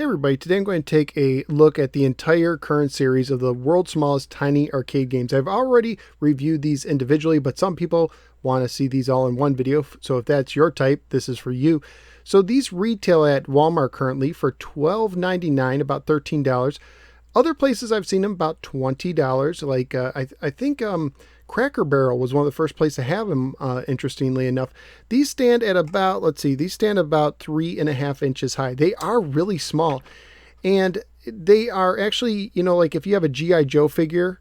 Everybody, today I'm going to take a look at the entire current series of the world's smallest tiny arcade games. I've already reviewed these individually, but some people want to see these all in one video. So if that's your type, this is for you. So these retail at Walmart currently for $12.99, about $13. Other places I've seen them about $20. Like I think Cracker Barrel was one of the first places to have them, interestingly enough. These stand at about, these stand about 3.5 inches high. They are really small. And they are actually, like if you have a G.I. Joe figure,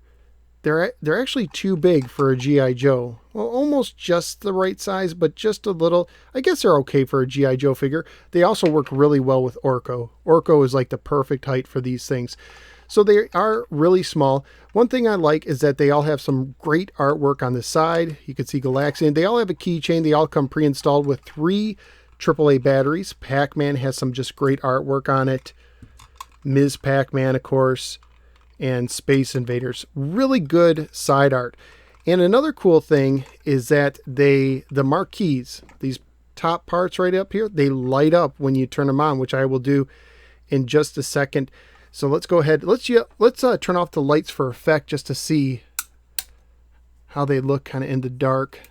they're actually too big for a G.I. Joe. Well, almost just the right size, but just a little. I guess they're okay for a G.I. Joe figure. They also work really well with Orko. Orko is like the perfect height for these things. So they are really small. One thing I like is that they all have some great artwork on the side. You can see Galaxian. They all have a keychain. They all come pre-installed with 3 AAA batteries. Pac-Man has some just great artwork on it. Ms. Pac-Man, of course, and Space Invaders. Really good side art. And another cool thing is that the marquees, these top parts right up here, they light up when you turn them on, which I will do in just a second. So let's go ahead. Let's turn off the lights for effect just to see how they look kind of in the dark.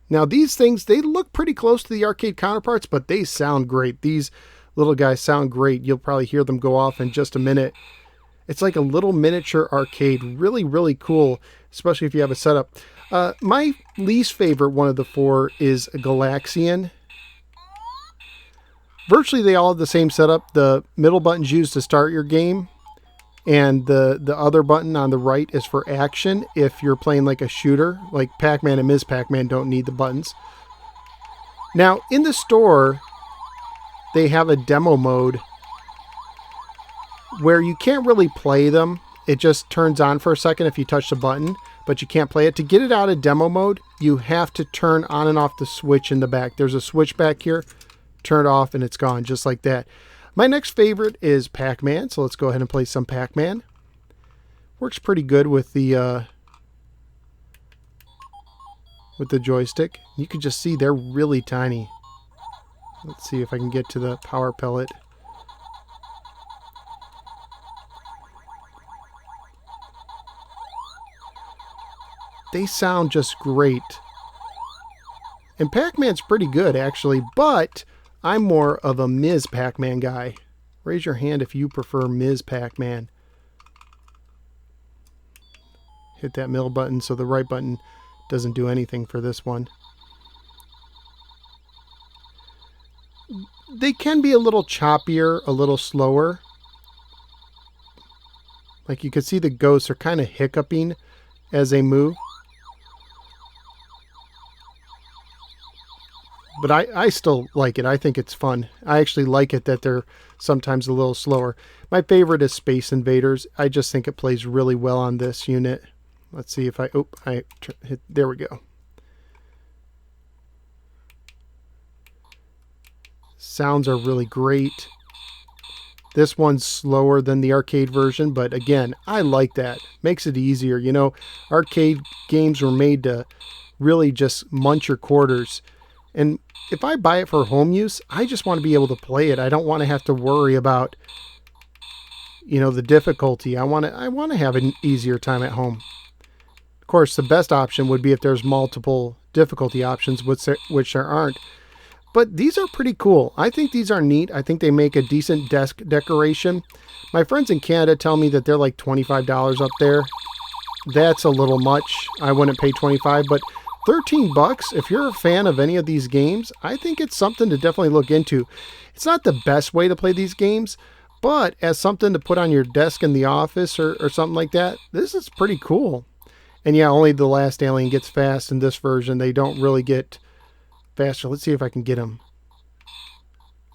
Now these things, they look pretty close to the arcade counterparts, but they sound great. These little guys sound great. You'll probably hear them go off in just a minute. It's like a little miniature arcade. Really, really cool, especially if you have a setup. My least favorite one of the 4 is Galaxian. Virtually they all have the same setup. The middle button's used to start your game, and the other button on the right is for action if you're playing like a shooter. Like Pac-Man and Ms. Pac-Man don't need the buttons. Now in the store they have a demo mode where you can't really play them. It just turns on for a second if you touch the button, but you can't play it. To get it out of demo mode, you have to turn on and off the switch in the back. There's a switch back here. Turn it off and it's gone, just like that. My next favorite is Pac-Man, so let's go ahead and play some Pac-Man. Works pretty good with the joystick. You can just see they're really tiny. Let's see if I can get to the power pellet. They sound just great. And Pac-Man's pretty good, actually, but I'm more of a Ms. Pac-Man guy. Raise your hand if you prefer Ms. Pac-Man. Hit that middle button so the right button doesn't do anything for this one. They can be a little choppier, a little slower. Like you can see the ghosts are kind of hiccuping as they move. But I still like it. I think it's fun. I actually like it that they're sometimes a little slower. My favorite is Space Invaders. I just think it plays really well on this unit. Let's see if I hit, there we go. Sounds are really great. This one's slower than the arcade version, but again, I like that. Makes it easier. You know, arcade games were made to really just munch your quarters. And if I buy it for home use, I just want to be able to play it. I don't want to have to worry about, the difficulty. I want to have an easier time at home. Of course, the best option would be if there's multiple difficulty options, which there aren't. But these are pretty cool. I think these are neat. I think they make a decent desk decoration. My friends in Canada tell me that they're like $25 up there. That's a little much. I wouldn't pay $25, but $13, if you're a fan of any of these games, I think it's something to definitely look into. It's not the best way to play these games, but as something to put on your desk in the office or something like that, this is pretty cool. And yeah, only the last alien gets fast in this version. They don't really get faster. Let's see if I can get him.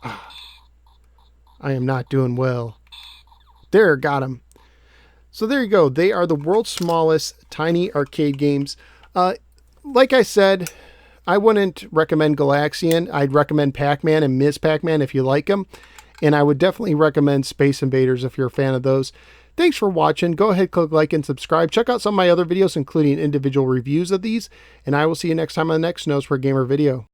I am not doing well. There, got him. So there you go. They are the world's smallest tiny arcade games. Like I said, I wouldn't recommend Galaxian. I'd recommend Pac-Man and Ms. Pac-Man if you like them. And I would definitely recommend Space Invaders if you're a fan of those. Thanks for watching. Go ahead, click like and subscribe. Check out some of my other videos, including individual reviews of these. And I will see you next time on the next Nose for a Gamer video.